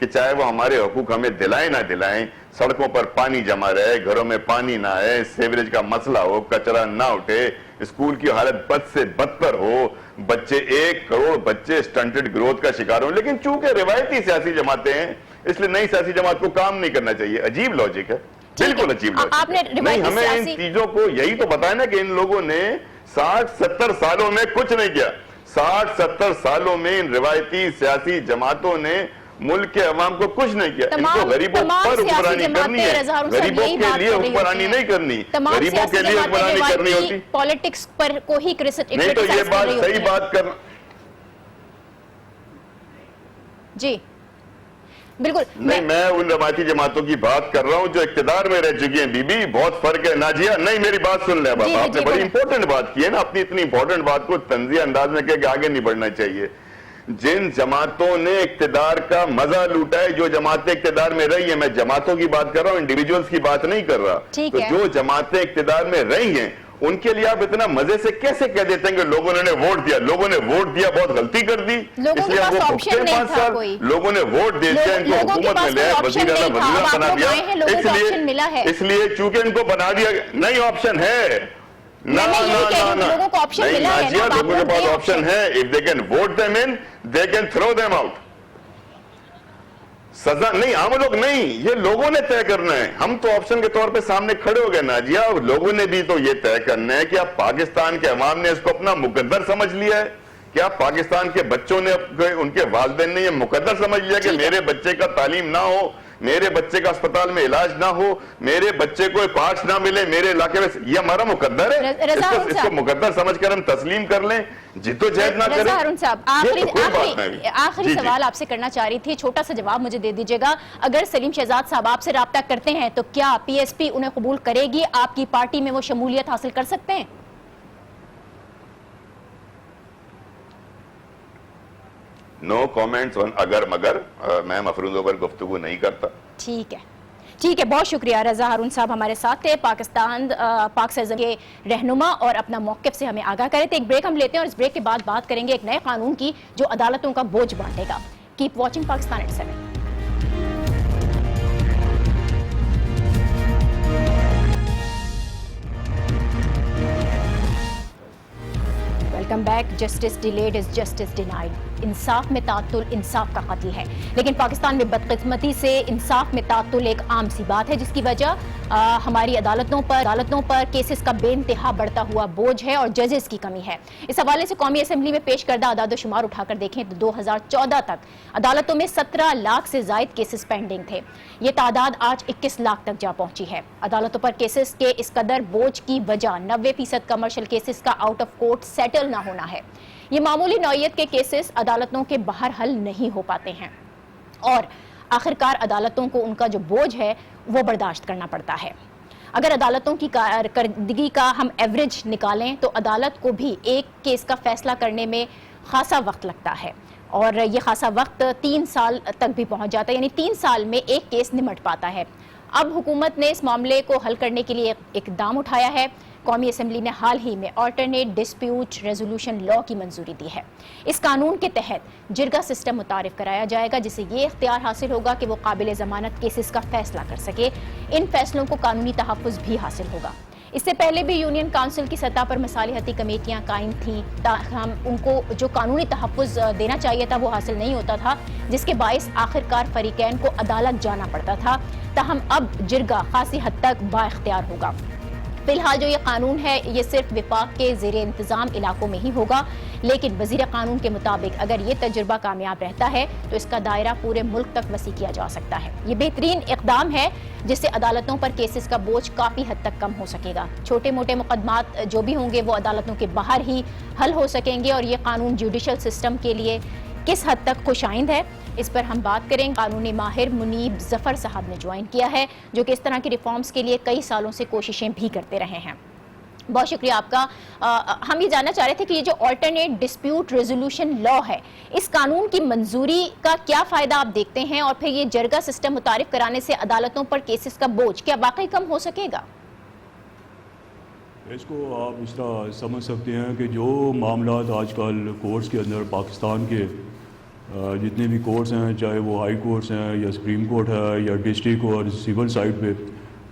کہ چاہے وہ ہمارے حقوق ہمیں دلائیں نہ دلائیں، سڑکوں پر پانی جمع رہے، گھروں میں پانی نہ آئے، سیوریج کا مسئلہ ہو، کچرا نہ اٹھے، اسکول کی حالت بد سے بدتر ہو، بچے 1 کروڑ بچے سٹنٹڈ گروتھ کا شکار ہوں، لیکن چونکہ روایتی سیاسی جماعتیں ہیں اس لیے نئی سیاسی جماعت کو کام نہیں کرنا چاہیے. عجیب لاجک ہے، بالکل عجیب لاجک ہے. نہیں، ہمیں ان چیزوں کو یہی تو بتایا نا کہ ان لوگوں نے 60-70 سالوں میں کچھ نہیں کیا. 60-70 سالوں میں ان روایتی سیاسی جماعتوں نے ملک کے عوام کو کچھ نہیں کیا. ان کو غریبوں پر حکمرانی کرنی ہے، غریبوں کے لیے حکمرانی نہیں کرنی، غریبوں کے لیے حکمرانی کرنی ہوتی. پالیٹکس پر کو ہی نہیں تو یہ بات صحیح بات کرنا. جی بالکل نہیں، میں ان روایتی جماعتوں کی بات کر رہا ہوں جو اقتدار میں رہ چکی ہیں. بی بی بہت فرق ہے. ناجیہ نہیں، میری بات سن لے. بابا آپ نے بڑی امپورٹنٹ بات کی ہے نا، اپنی اتنی امپورٹنٹ بات کو طنزیہ انداز میں کہہ کے آگے نہیں بڑھنا چاہیے. جن جماعتوں نے اقتدار کا مزہ لوٹا ہے، جو جماعتیں اقتدار میں رہی ہیں، میں جماعتوں کی بات کر رہا ہوں، انڈیویجولز کی بات نہیں کر رہا. تو جو جماعتیں اقتدار میں رہی ہیں ان کے لیے آپ اتنا مزے سے کیسے کہہ دیتے ہیں کہ لوگوں نے ووٹ دیا؟ لوگوں نے ووٹ دیا، بہت غلطی کر دی، اس لیے وہ بھگتے 5 سال. لوگوں نے ووٹ دے دیا، ان کو حکومت میں لے وزیر اعلیٰ بنا دیا. اس لیے چونکہ ان کو بنا دیا. نہیں، آپشن ہے. لوگوں کے پاس آپشن ہے. If they can vote them in, they can throw them out. سزا نہیں، عام لوگ نہیں، یہ لوگوں نے طے کرنا ہے. ہم تو آپشن کے طور پہ سامنے کھڑے ہو گئے. ناجیہ، لوگوں نے بھی تو یہ طے کرنا ہے کہ اب پاکستان کے عوام نے اس کو اپنا مقدر سمجھ لیا ہے. کیا پاکستان کے بچوں نے، ان کے والدین نے یہ مقدر سمجھ لیا کہ میرے بچے کا تعلیم نہ ہو، میرے بچے کا اسپتال میں علاج نہ ہو، میرے بچے کو پارٹس نہ ملے میرے علاقے میں؟ یہ ہمارا مقدر ہے. اس کو مقدر سمجھ کر ہم تسلیم کر لیں، جدوجہد نہ کریں. رضا ہارون صاحب، آخری سوال آپ سے کرنا چاہ رہی تھی، چھوٹا سا جواب مجھے دے دیجیے گا. اگر سلیم شہزاد صاحب آپ سے رابطہ کرتے ہیں تو کیا پی ایس پی انہیں قبول کرے گی؟ آپ کی پارٹی میں وہ شمولیت حاصل کر سکتے ہیں؟ نو کامنٹس آن اگر مگر. میں مفروضوں پر گفتگو نہیں کرتا. ٹھیک ہے، بہت شکریہ. رضا ہارون صاحب ہمارے ساتھ تھے، پاک سرزمین کے رہنما، اور اپنا موقف سے ہمیں آگاہ کرے تھے. ایک بریک ہم لیتے ہیں اور اس بریک کے بعد بات کریں گے ایک نئے قانون کی جو عدالتوں کا بوجھ بانٹے گا. Keep watching Pakistan at 7. Welcome back. Justice delayed is justice denied. انصاف میں تعطل انصاف کا قتل ہے، لیکن پاکستان میں بدقسمتی سے انصاف میں تعطل ایک عام سی بات ہے، جس کی وجہ ہماری عدالتوں پر کیسز کا بے انتہا بڑھتا ہوا بوجھ ہے اور ججز کی کمی ہے. اس حوالے سے قومی اسمبلی میں پیش کردہ اعداد و شمار اٹھا کر دیکھیں تو 2014 تک عدالتوں میں 17 لاکھ سے زائد کیسز پینڈنگ تھے. یہ تعداد آج 21 لاکھ تک جا پہنچی ہے. عدالتوں پر کیسز کے اس قدر بوجھ کی وجہ 90% کمرشل کیسز کا آؤٹ آف کورٹ سیٹل نہ ہونا ہے. یہ معمولی نوعیت کے کیسز عدالتوں کے باہر حل نہیں ہو پاتے ہیں اور آخرکار عدالتوں کو ان کا جو بوجھ ہے وہ برداشت کرنا پڑتا ہے. اگر عدالتوں کی کارکردگی کا ہم ایوریج نکالیں تو عدالت کو بھی ایک کیس کا فیصلہ کرنے میں خاصا وقت لگتا ہے، اور یہ خاصا وقت 3 سال تک بھی پہنچ جاتا ہے، یعنی 3 سال میں ایک کیس نمٹ پاتا ہے. اب حکومت نے اس معاملے کو حل کرنے کے لیے ایک اقدام اٹھایا ہے. قومی اسمبلی نے حال ہی میں آلٹرنیٹ ڈسپیوٹ ریزولوشن لا کی منظوری دی ہے. اس قانون کے تحت جرگہ سسٹم متعارف کرایا جائے گا، جسے یہ اختیار حاصل ہوگا کہ وہ قابل ضمانت کیسز کا فیصلہ کر سکے. ان فیصلوں کو قانونی تحفظ بھی حاصل ہوگا. اس سے پہلے بھی یونین کونسل کی سطح پر مصالحتی کمیٹیاں قائم تھیں، تاہم ان کو جو قانونی تحفظ دینا چاہیے تھا وہ حاصل نہیں ہوتا تھا، جس کے باعث آخرکار فریقین کو عدالت جانا پڑتا تھا. تاہم اب جرگہ خاصی حد تک با اختیار ہوگا. فی الحال جو یہ قانون ہے یہ صرف وفاق کے زیر انتظام علاقوں میں ہی ہوگا، لیکن وزیر قانون کے مطابق اگر یہ تجربہ کامیاب رہتا ہے تو اس کا دائرہ پورے ملک تک وسیع کیا جا سکتا ہے. یہ بہترین اقدام ہے جس سے عدالتوں پر کیسز کا بوجھ کافی حد تک کم ہو سکے گا. چھوٹے موٹے مقدمات جو بھی ہوں گے وہ عدالتوں کے باہر ہی حل ہو سکیں گے، اور یہ قانون جوڈیشل سسٹم کے لیے کس حد تک خوش آئند ہے اس پر ہم بات کریں. قانونی ماہر منیب ظفر صاحب نے جوائن کیا ہے، جو کہ اس طرح کی ریفارمز کے لیے کئی سالوں سے کوششیں بھی کرتے رہے ہیں. بہت شکریہ آپ کا. ہم یہ جاننا چاہ رہے تھے کہ یہ جو آلٹرنیٹ ڈسپیوٹ ریزولوشن لا ہے، اس قانون کی منظوری کا کیا فائدہ آپ دیکھتے ہیں، اور پھر یہ جرگہ سسٹم متعارف کرانے سے عدالتوں پر کیسز کا بوجھ کیا واقعی کم ہو سکے گا؟ اس کو آپ اس طرح سمجھ سکتے ہیں کہ جو معاملات آج کل کورٹس کے اندر پاکستان کے جتنے بھی کورٹس ہیں, چاہے وہ ہائی کورٹس ہیں یا سپریم کورٹ ہے یا ڈسٹرکٹ اور سول سائڈ پہ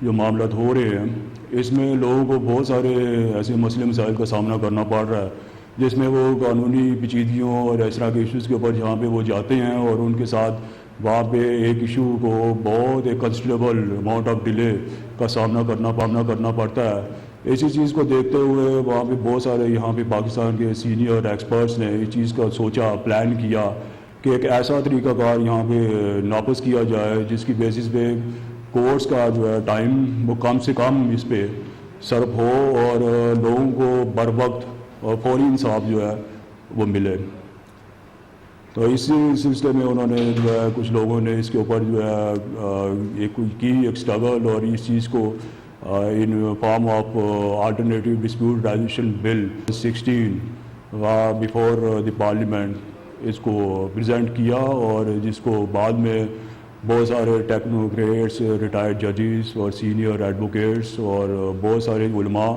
جو معاملات ہو رہے ہیں, اس میں لوگوں کو بہت سارے ایسے مسئلے مسائل کا سامنا کرنا پڑ رہا ہے, جس میں وہ قانونی پیچیدگیوں اور اس طرح کے ایشوز کے اوپر جہاں پہ وہ جاتے ہیں اور ان کے ساتھ وہاں پہ ایک ایشو کو بہت ایک کنسیڈریبل اماؤنٹ آف ڈیلے کا سامنا کرنا پڑتا ہے. اسی چیز کو دیکھتے ہوئے وہاں پہ بہت سارے یہاں پہ پاکستان کے سینئر ایکسپرٹس نے اس چیز کا سوچا, پلان کیا کہ ایک ایسا طریقہ کار یہاں پہ نافذ کیا جائے جس کی بیسس پہ کورس کا جو ہے ٹائم وہ کم سے کم اس پہ صرف ہو اور لوگوں کو بر وقت اور فوری انصاف جو ہے وہ ملے. تو اسی سلسلے میں انہوں نے جو ہے کچھ لوگوں نے اس کے اوپر جو ہے ایک اسٹرگل اور اس چیز کو in form of alternative dispute resolution bill 16 before the parliament اس کو پریزنٹ کیا, اور جس کو بعد میں بہت سارے ٹیکنوکریٹس, ریٹائرڈ ججز اور سینئر ایڈوکیٹس اور بہت سارے علماء